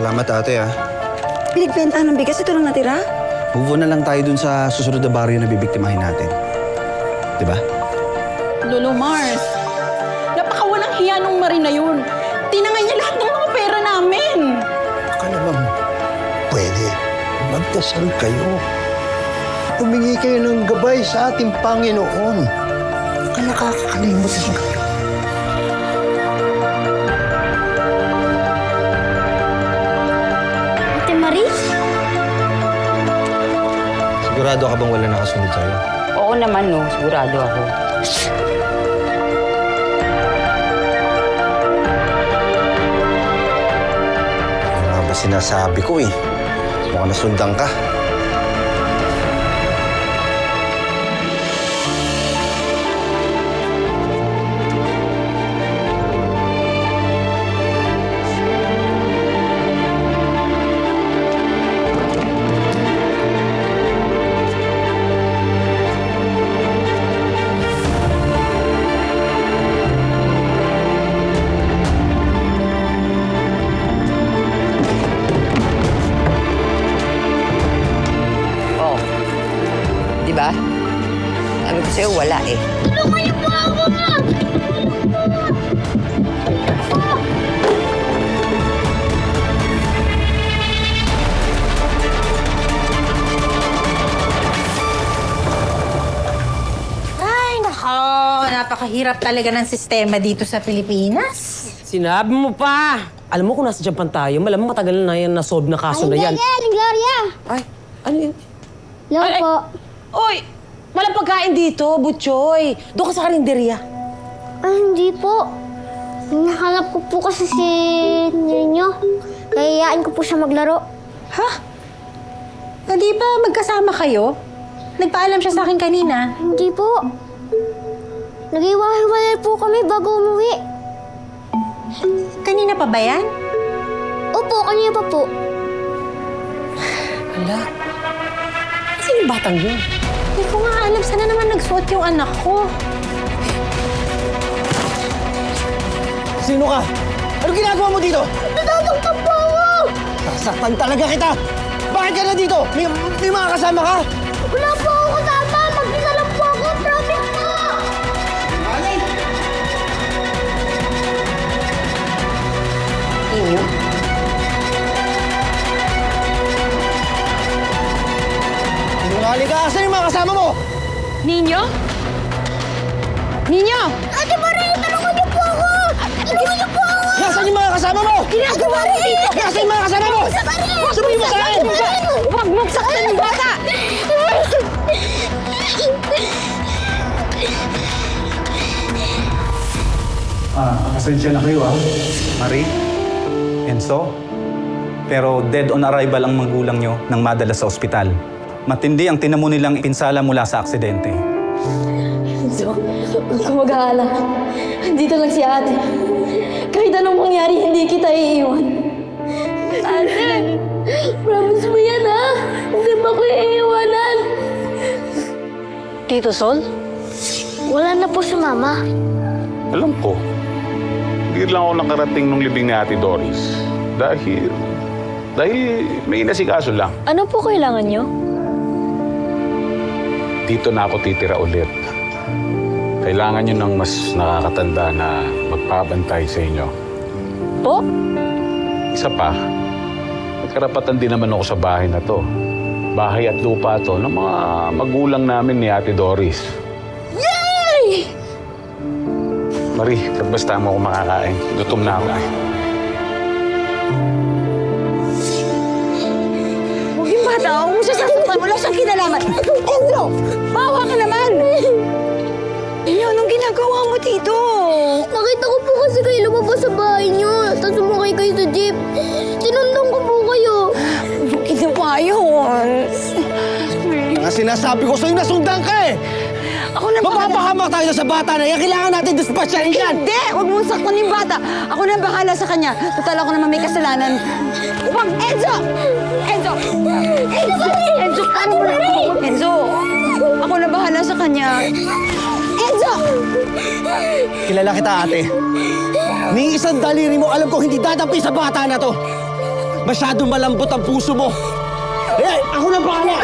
Salamat ate ah. Pinagbentahan ng bigas, ito lang natira? Move on na lang tayo dun sa susunod na baryo na bibiktimahin natin. Diba? Lolo Mars, napakawalang hiya nung Marie na yun. Tinangay niya lahat ng mga pera namin. Baka naman pwede magdasal kayo. Humingi kayo ng gabay sa ating Panginoon. Baka nakakakalimot din kayo. Ate Marie? Sigurado ka bang wala nakasunod sa'yo? Oo naman, no. Sigurado ako. Ano nga ba sinasabi ko eh? Mukhang nasundan ka. Oo. Di ba? Sabi ko sa'yo, wala eh. Tulungan niyo po ako! Ay, nako. Napakahirap talaga ng sistema dito sa Pilipinas. Sinabi mo pa! Alam mo kung nasa Japan tayo, malamang matagal na yan na-solve na kaso na yan. Aling Gloria! Ay, ano yun? Hello Ay, ay. po. Oy! Walang pagkain dito, Butchoy. Doon ka sa karinderya. Hindi po. Hinahanap ko po kasi si Ninyo. Kayayaan ko po siya maglaro. Ha? Hindi ba magkasama kayo? Nagpaalam siya sa akin kanina. Hindi po. Nag-iwahiwalay po kami bago umuwi. Kanina pa ba yan? Opo, kanina pa po. Hala. Kasi yung batang yun. Hindi ko nga alam. Sana naman nagsuot yung anak ko. Sino ka? Ano ginagawa mo dito? Natatakpan po ako! Sasaktan talaga kita! Bakit ka na dito? May mga kasama ka? Wala po ako kasama! Mag-isa lang po ako! Promise po! Inyo? Sinungaling ka! Asan yung mga kasama mo? Ninyo? Ninyo! Ate Marie, tulungan niyo po ako! Tulungan niyo po ako! Nasaan yung mga kasama mo? Ginagawa niyo dito! Nasaan yung mga kasama mo? Sabihin mo sa akin! Huwag mong saktan yung bata! Pasensya na kayo Marie, Enzo. Pero dead on arrival ang magulang nyo nang madala sa ospital. Matindi ang tinamo nilang pinsala mula sa aksidente. So, huwag ka mag-aalala. Andito lang si ate. Kahit anong mangyari, hindi kita iiwan. Ate, promise mo yan, ha? Hindi mo ko iiwanan. Tito Sol? Wala na po si Mama. Alam ko, hindi lang ako nakarating nung libing ni Ate Doris. Dahil may inasikaso lang. Ano po kailangan nyo? Dito na ako titira ulit. Kailangan nyo ng mas nakakatanda na magpabantay sa inyo. Po? Isa pa, may karapatan din naman ako sa bahay na to. Bahay at lupa to ng mga magulang namin ni Ate Doris. Yay! Marie, basta mo ako makakain. Gutom na ako. Huwag yung bata. Huwag mo siya sasaktan. Wala siyang kinalaman. Enzo! Bawa ka naman! Inyo, anong ginagawa mo dito? Nakita ko po kasi kayo lumabas sa bahay niyo. Tapos sumakay kayo sa jeep. Tinundong ko po kayo. Ginawa yun. Ang sinasabi ko sa'yo, nasundan ka eh! Ako na bahala. Mapapahamak tayo sa bata na yan. Kailangan natin dispatchahin yan! Hindi! Huwag mong saktan yung bata. Ako na bahala sa kanya. Total ako naman may kasalanan. Huwag! Enzo! Enzo! Enzo! Enzo! Enzo! Ako na bahala sa kanya. Enzo! Kilala kita, ate. Ni isang daliri mo, alam ko hindi dadampi sa bata na to. Masyadong malambot ang puso mo. Eh, ako na bahala!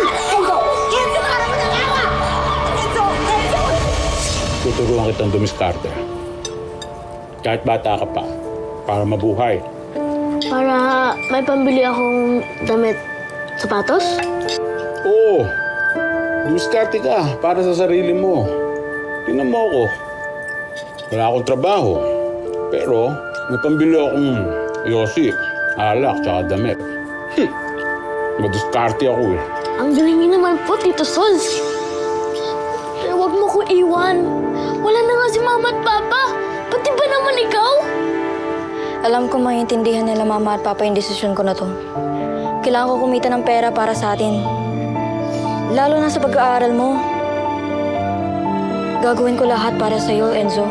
Tuturuan kitang dumiskarte. Kahit bata ka pa, para mabuhay. Para may pambili akong damit, sapatos? Oo. Dumiskarte ka para sa sarili mo. Tingnan mo ako. Wala akong trabaho. Pero may pambili akong yosi, alak, tsaka damit. Madiskarte ako eh. Ang galing niyo naman po, Tito Sol. Pero huwag mo ko iwan. Wala na nga si Mama at Papa. Pati ba naman ikaw? Alam ko maintindihan nila Mama at Papa yung desisyon ko na to. Kailangan ko kumita ng pera para sa atin. Lalo na sa pag-aaral mo. Gagawin ko lahat para sa'yo, Enzo.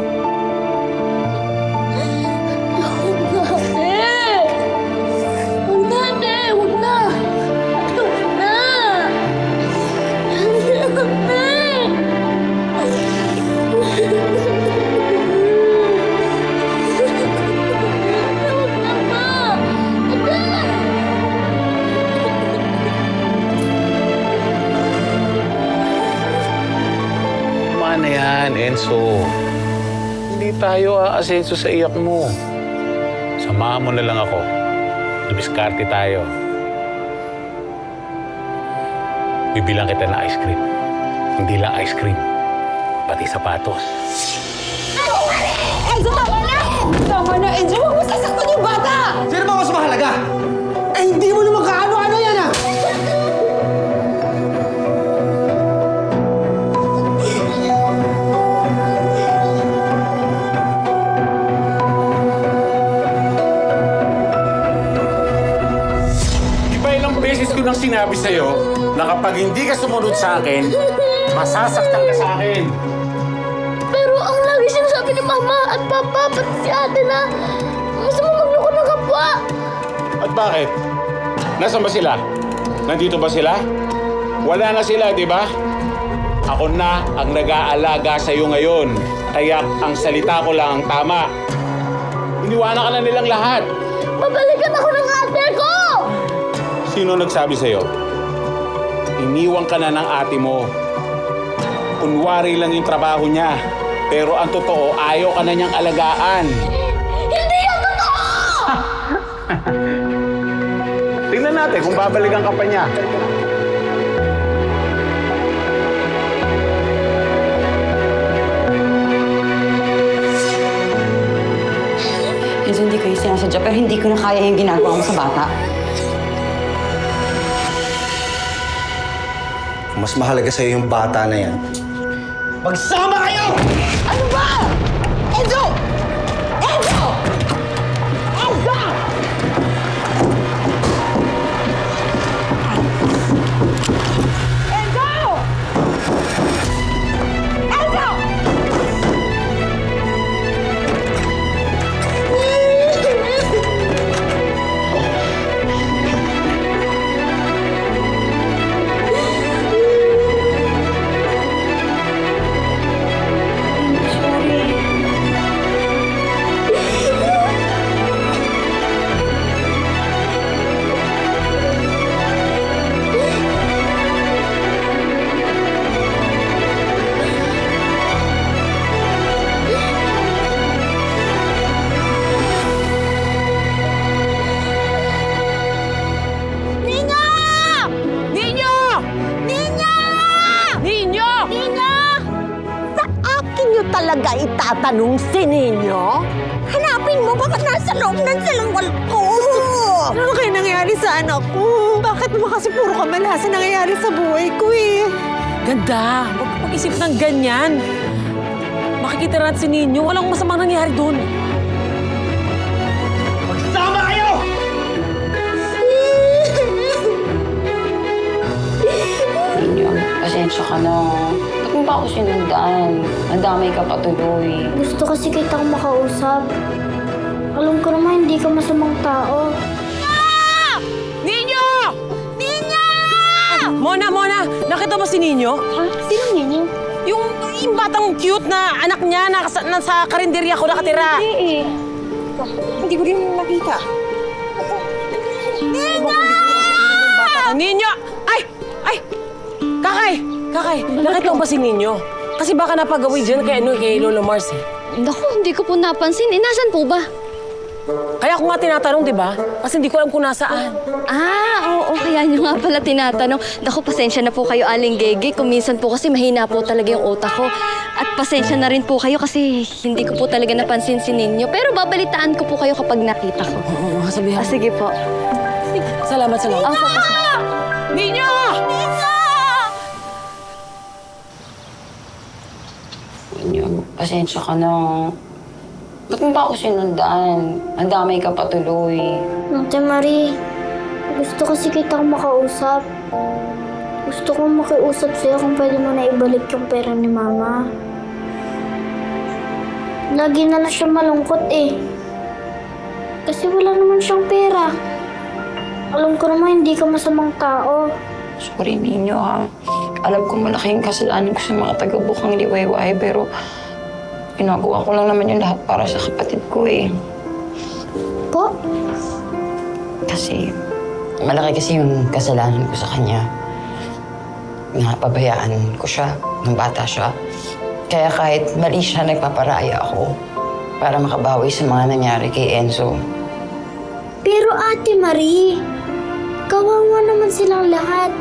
Tama na yan, Enzo. Hindi tayo aasenso sa iyak mo. Samahan mo na lang ako. Dumiskarte tayo. Bibilang kita ng ice cream. Hindi lang ice cream, pati sapatos. Enzo, tama na! Tama na, Enzo! Huwag mo sasaktan yung bata! Sino ba mas mahalaga? Eh, hindi mo naman kaano-ano yan ah! Ilang beses ko nang sinabi sa'yo na kapag hindi ka sumunod sa akin, masasaktan ka sa akin. Pero ang lagi sinasabi ni Mama at Papa, pati si Ate na masama magloko ng kapwa. At bakit? Nasaan ba sila? Nandito ba sila? Wala na sila, di ba? Ako na ang nag-aalaga sa'yo ngayon. Kaya ang salita ko lang ang tama. Iniwanan ka na nilang lahat. Babalikan ako ng ate ko! Sino nagsabi sa'yo? Iniwan ka na ng ate mo. Kunwari lang yung trabaho niya. Pero ang totoo, ayaw ka na niyang alagaan. Hindi yan totoo! Tingnan natin kung babalikan ka pa niya. Enzo, hindi kayo sinasadya, pero hindi ko na kaya yung ginagawa mo sa bata. Mas mahalaga sa'yo yung bata na yan. Magsama kayo! Ano ba? Enzo! Enzo! Enzo! Enzo! Enzo! Talaga itatanong si Ninyo? Hanapin mo, baka nasa loob ng salangwal ko. Ano kaya nangyayari sa anak ko? Bakit mo kasi puro kamalasan nangyayari sa buhay ko eh? Ganda! Huwag mag-isip ng ganyan. Makikita natin si Ninyo. Walang masamang nangyari doon. Magsama kayo! Ninyo, pasensya ka na. Ba't mo ba ako sinundan? Nadamay ka pa tuloy. Gusto kasi kitang makausap. Alam ko naman hindi ka masamang tao. Ninyo! Ninyo! Mona! Nakita mo si Ninyo? Ha? Sino Ninyo? Yung batang cute na anak niya na nasa karinderya ko nakatira. Hindi eh. Hindi ko rin nakita. Ninyo! Ay! Ay! Kakay! Nakita mo ba si Ninyo? Kasi baka napagawi dyan kay Lolo Mars eh. Naku, hindi ko po napansin. Nasaan po ba? Kaya ako nga tinatanong, di ba? Kasi hindi ko alam kung nasaan. Oo, kaya nyo nga pala tinatanong. Naku, pasensya na po kayo, Aling Gege. Kung minsan po kasi mahina po talaga yung utak ko. At pasensya na rin po kayo kasi hindi ko po talaga napansin si Ninyo. Pero babalitaan ko po kayo kapag nakita ko. Oo, sabihin. Sige po. Salamat. Opo, Ninyo! Ninyo, pasensya ka na. Ba't mo ba ako sinundan? Nadamay ka patuloy. Ate Marie, gusto kasi kitang makausap. Gusto kong makiusap sa'yo kung pwede mo na ibalik yung pera ni Mama. Lagi na lang siya malungkot eh. Kasi wala naman siyang pera. Alam ko naman hindi ka masamang tao. Sorry, Ninyo, ha. Alam ko malaking kasalanan ko sa mga taga-bukang liwayway, pero ginagawa ko lang naman yung lahat para sa kapatid ko eh. Po? Kasi malaki kasi yung kasalanan ko sa kanya. Napabayaan ko siya nung bata siya. Kaya kahit mali siya, nagpaparaya ako para makabawi sa mga nangyari kay Enzo. Pero Ate Marie, kawawa naman silang lahat.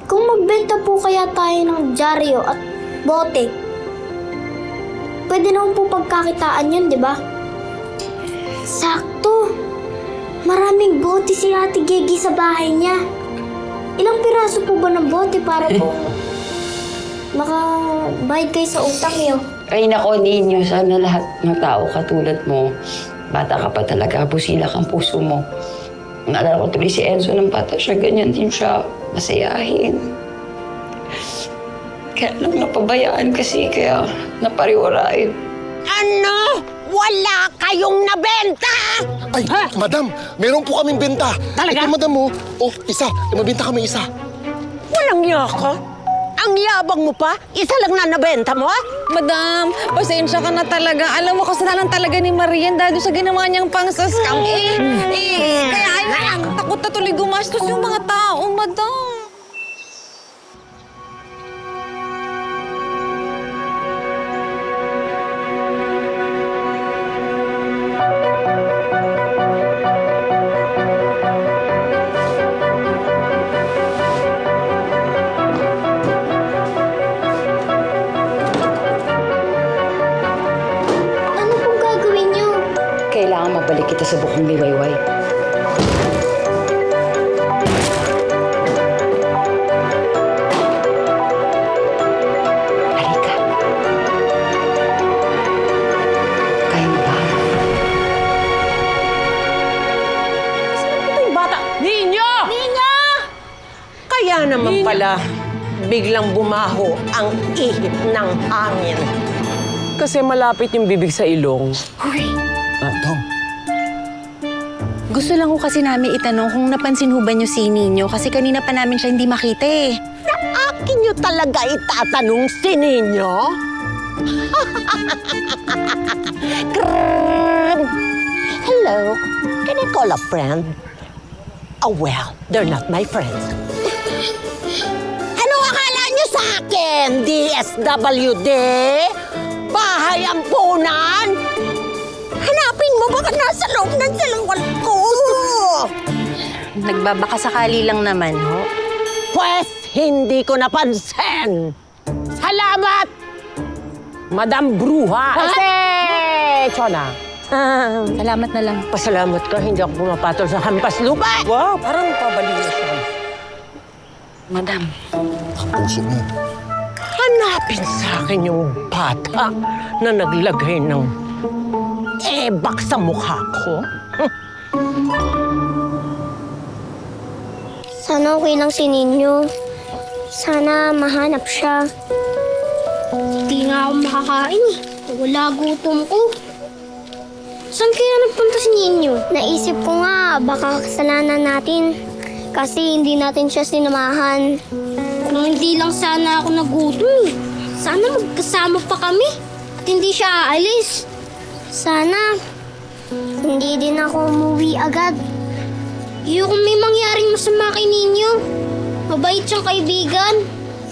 Kung magbenta po kaya tayo ng dyaryo at bote, pwede naman po pagkakitaan yun, di ba? Sakto! Maraming bote si Ate Gigi sa bahay niya. Ilang piraso po ba ng bote para po makabayad kayo sa utang niyo? Ay nako, Ninyo, sana lahat ng tao katulad mo. Bata ka pa talaga, busila kang puso mo. Naalala ko tuloy si Enzo ng bata siya, ganyan din siya, masayahin. Kaya lang napabayaan kasi, kaya napariwarain. Ano? Wala kayong nabenta! Ay, madam, meron po kaming benta. Talaga? Ito, madam mo. Oh, isa. Mabenta kami isa. Walang niya ka? Ang yabang mo pa? Isa lang na nabenta mo? Madam, pasensya ka na talaga. Alam mo, kasalanan talaga ni Marian dahil sa ginawa niyang pang-scam. Kaya takot na tuloy gumastos yung mga tao, madam. Ano pong gagawin niyo? Kailangan mabalik kita sa bukong liwayway. Halika. Kaya mo ba? Ito yung bata. Ninyo! Ninyo! Kaya naman pala, biglang bumaho ang ihip ng hangin. Kasi malapit yung bibig sa ilong. Dong. Gusto lang ko kasi namin itanong kung napansin ho ba niyo si Ninyo kasi kanina pa namin siya hindi makita eh. Akin niyo talaga itatanong si Ninyo? Hello, can I call a friend? Oh well, they're not my friends. Ano akala niyo sa akin? DSWD? Bahay ampunan? Hanapin mo baka nasa loob ng silungan ko. Nagbabaka sakali lang naman ho. Pwes, hindi ko napansin. Salamat! Madam Bruja. Kasi, Chona. Salamat na lang. Pasalamat ka, hindi ako pumapatol sa hampas lupa. Wow, parang pabalik na siya. Madam. Puso mo. Hanapin sa akin yung bata na naglagay ng ebak sa mukha ko. Sana okay lang si Ninyo. Sana mahanap siya. Hindi nga ako makakain eh. Wala gutom ko. Saan kaya nagpunta si Ninyo? Naisip ko nga, baka kasalanan natin. Kasi hindi natin siya sinamahan. Kung hindi lang sana ako nagutom, sana magkasama pa kami. At hindi siya aalis. Sana Hindi din ako umuwi agad. Yung may mangyaring masama kay Ninyo. Mabait siyang kaibigan.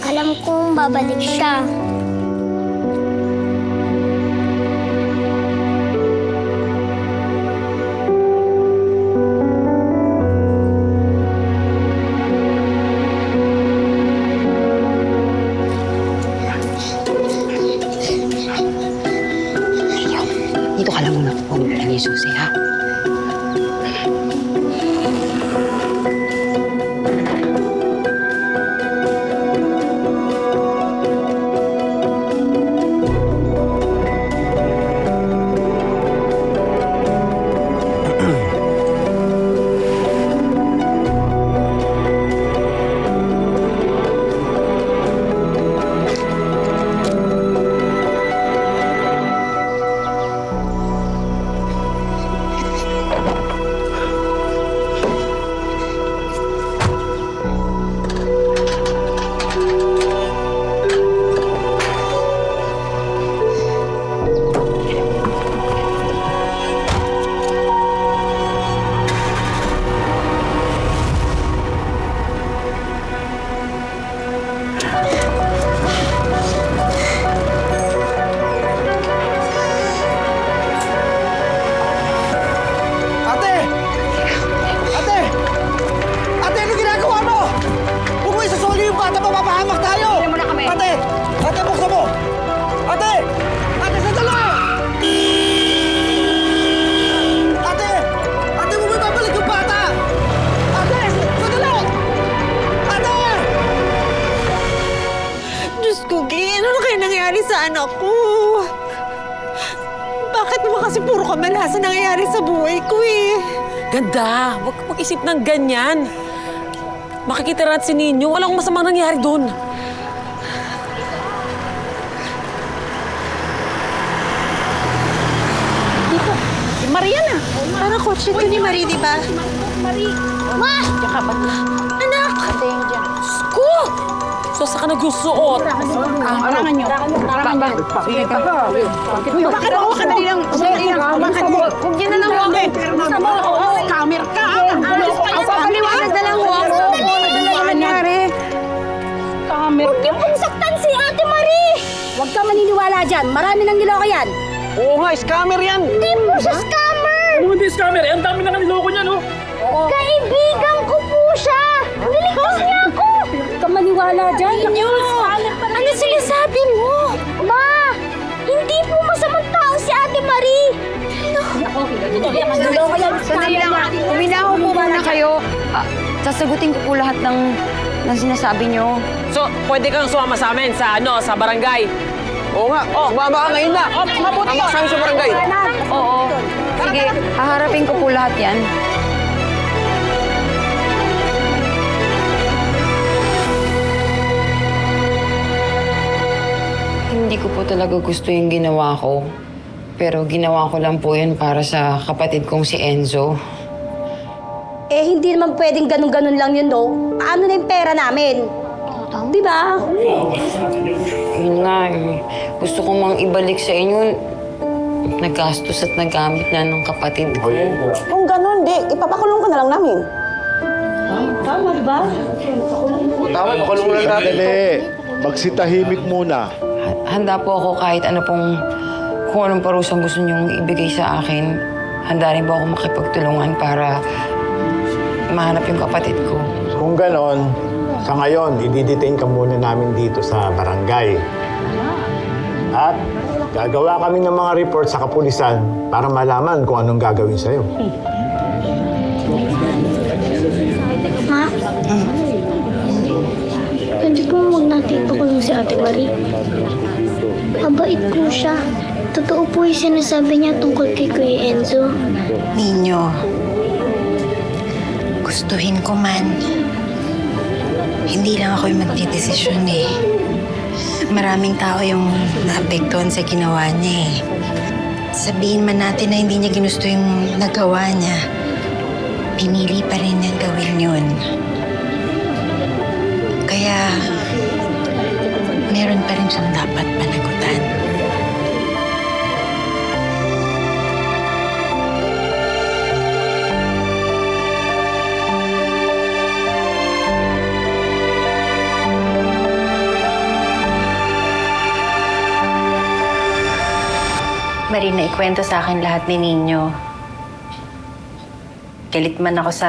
Alam kong babalik siya. Dito ka lang muna kung lang yung susi, ha? Ate! Ate! Ate, ano ginagawa mo? Huwag mo isasoli yung bata, mapapahamak tayo! Tignan mo na kami. Ate! Ate, buksan mo! Ate! Ate, sandali! Ate! Ate, huwag mo ibabalik yung bata! Ate! Sandali! Ate! Diyos ko, Gin, ano kaya nangyari sa anak ko? Bakit naman kasi puro kamalasan nangyayari sa buhay ko eh? Ganda, huwag ka mag-isip ng ganyan. Makikita natin si Ninyo, walang masamang nangyari doon. Si Maria na. Parang kotse ito ni Marie, di ba? Ma! Anak! Ko! So, saan ka nagsusuot? Arangan nyo. Bakit ako kanilang... Huwag yan na lang ako. Kamer ka. Ang papaliwanag na lang ako. Ano nangyari? Kamer Huwag niyo pong saktan si Ate Marie! Huwag ka maniniwala dyan. Marami nang niloko yan. Oo nga, scammer yan! Hindi po siya scammer! Hindi scammer, ang dami na niloko niya, no? Kaibigan ko po siya! Niligtas niya ako! Huwag ka maniwala dyan. Ano sinasabi mo? Ma! Hindi po masamang tao si Ate Marie! Niloko yan. Sandali lang. Uminaho po muna kayo. Sasagutin ko po lahat ng sinasabi nyo. So, pwede kang sumama sa amin sa, sa barangay. Oo nga, sumama ka ngayon na! Mabuti ka! Sa barangay! Oo. Sige, haharapin ko po lahat yan. Hindi ko po talaga gusto yung ginawa ko. Pero ginawa ko lang po yun para sa kapatid kong si Enzo. Eh, hindi naman pwedeng ganun-ganun lang yun, no? Paano na yung pera namin? Di ba? Yun nga eh. Gusto ko mang ibalik sa inyo. Nagastos at nagamit na ng kapatid ko. Kung ganun, di, ipapakulong ka na lang namin. Tama, di ba? Tama, pakulong lang natin. Magsitahimik muna. Handa po ako kahit ano pong kung anong parusang gusto niyong ibigay sa akin. Handa rin po ako makipagtulungan para mahanap yung kapatid ko. Kung ganon, sa ngayon, i-detain ka muna namin dito sa barangay. At gagawa kami ng mga report sa kapulisan para malaman kung anong gagawin sa'yo. Ma? Pwede po huwag natin ipakulong si Ate Marie. Mabait po siya. Totoo po yung sinasabi niya tungkol kay Kuya Enzo. Ninyo, gustuhin ko man, hindi lang ako yung magdidesisyon eh. Maraming tao yung naapektuhan sa ginawa niya eh. Sabihin man natin na hindi niya ginusto yung nagawa niya, pinili pa rin niyang gawin yun. Kaya, meron pa rin siyang dapat panagutan. Marina, ikwento sa akin lahat ni Ninyo. Galit man ako sa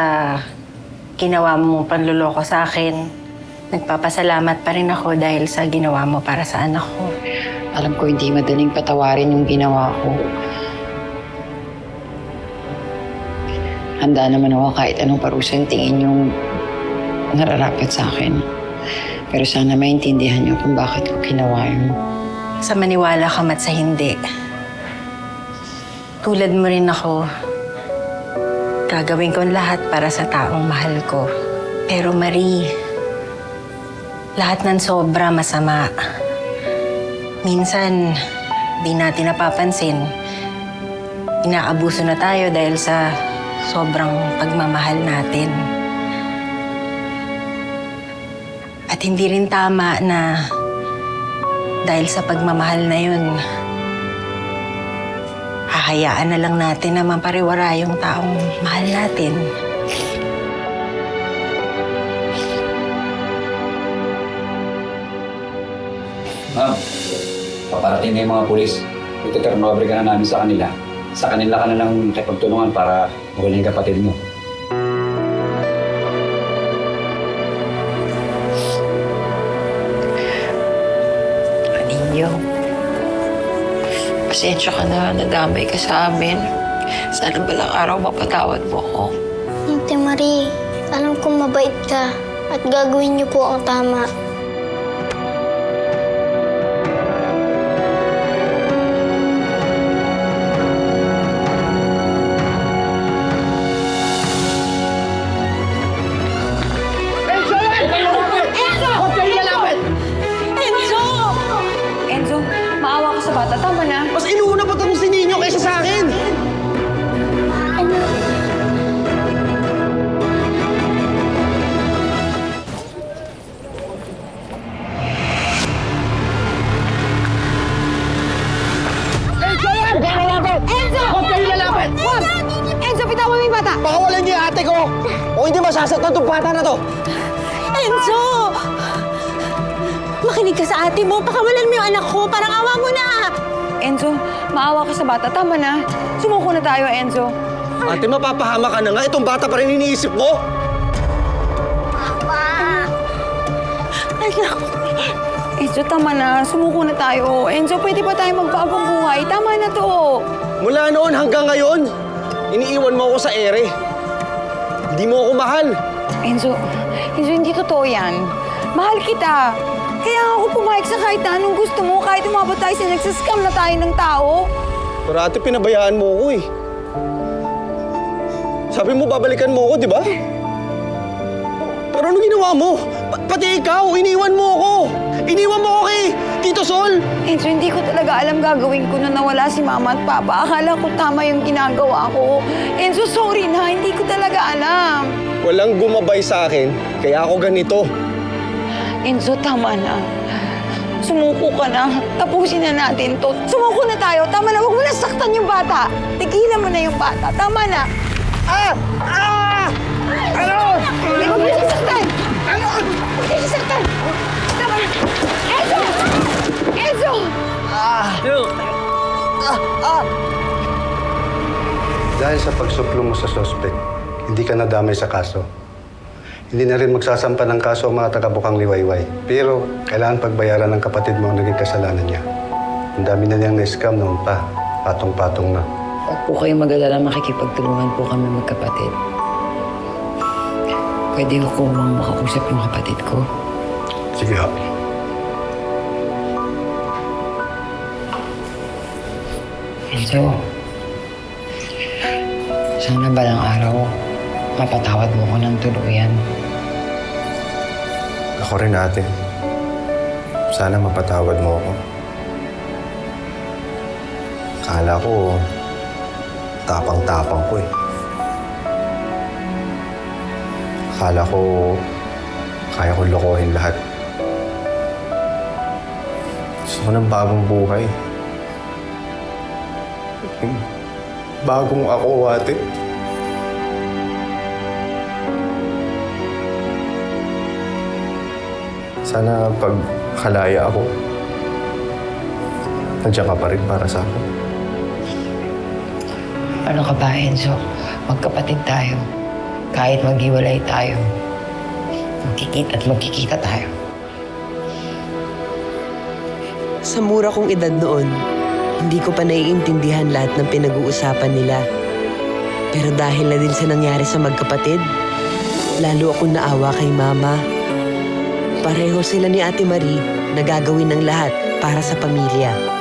ginawa mo panluloko sa akin. Nagpapasalamat pa rin ako dahil sa ginawa mo para sa anak ko. Alam ko hindi madaling patawarin yung ginawa ko. Handa naman ako kahit anong parusan tingin yung nararapat sa akin. Pero sana maintindihan niyo kung bakit ko ginawa yun. Sa maniwala ka mat sa hindi. Tulad mo rin ako, gagawin ko lahat para sa taong mahal ko. Pero Marie, lahat ng sobra masama. Minsan, di natin napapansin. Inaabuso na tayo dahil sa sobrang pagmamahal natin. At hindi rin tama na dahil sa pagmamahal na yun, hahayaan na lang natin na mapariwara yung taong mahal natin. Ma'am, paparating na yung mga pulis. Ito-turnover ka na namin sa kanila. Sa kanila ka na lang nakipagtulungan para mawala yung kapatid mo. Ninyo, pasensya ka na, nadamay ka sa amin. Sana balang araw mapatawad mo ako. Ate Marie, alam kong mabait ka at gagawin niyo po ang tama. Enzo, maawa ka sa bata. Tama na. Mas inuuna pa itong si Ninyo kaysa sa akin! Enzo! Huwag kayo lalapit! Wag! Enzo, bitawan mo yung bata! Pakawalan niyo yung ate ko! O hindi masasaktan itong bata na to! Enzo! Makinig ka sa ate mo. Pakawalan mo yung anak ko. Parang awa mo na. Enzo, maawa ka sa bata. Tama na. Sumuko na tayo, Enzo. Ate, mapapahama ka na nga. Itong bata pa rin iniisip mo. Anak. Enzo, tama na. Sumuko na tayo. Enzo, pwede pa tayo magbagong buhay. Tama na to. Mula noon hanggang ngayon, iniiwan mo ako sa ere. Hindi mo ako mahal. Enzo, hindi totoo yan. Mahal kita. Kaya ako pumayag sa kahit na anong gusto mo, kahit umabot tayo sa nagsascam na tayo ng tao. Pero ate, pinabayaan mo ako eh. Sabi mo, babalikan mo ako, di ba? Pero ano ginawa mo? Pati ikaw, iniwan mo ako. Iniwan mo ako kay Tito Sol. Enzo, hindi ko talaga alam gagawin ko nung nawala si Mama at Papa. Akala ko tama yung ginagawa ko. Enzo, sorry na. Hindi ko talaga alam. Walang gumabay sa akin, kaya ako ganito. Enzo, tama na. Sumuko ka na. Tapusin na natin to. Sumuko na tayo. Tama na. Huwag mo na saktan yung bata. Tigilan mo na yung bata. Tama na. Ano? Huwag mo sasaktan. Huwag mo sasaktan. Tama na. Enzo! Enzo! Dahil sa pagsuplong mo sa suspect, hindi ka nadamay sa kaso. Hindi na rin magsasampa ng kaso ang mga taga-Bukang Liwayway. Pero kailangan pagbayaran ng kapatid mo ang naging kasalanan niya. Ang dami na niyang na-scam noon pa. Patong-patong na. Huwag po kayong mag-alala, makikipagtulungan po kami magkapatid. Pwede ko bang makausap yung kapatid ko? Sige ho. Enzo, sana balang araw, mapatawad mo ko ng tuluyan. Ako rin, ate. Sana mapatawad mo ako. Akala ko, tapang-tapang ko eh. Akala ko, kaya kong lokohin lahat. Gusto ko ng bagong buhay. Bagong ako, ate. Sana pag kalaya ako, nandiyan ka pa rin para sa akin. Ano ka ba, Enzo? Magkapatid tayo. Kahit maghiwalay tayo, magkikita tayo. Sa mura kong edad noon, hindi ko pa naiintindihan lahat ng pinag-uusapan nila. Pero dahil na din sa nangyari sa magkapatid, lalo akong naawa kay Mama. Pareho sila ni Ate Marie na gagawin ng lahat para sa pamilya.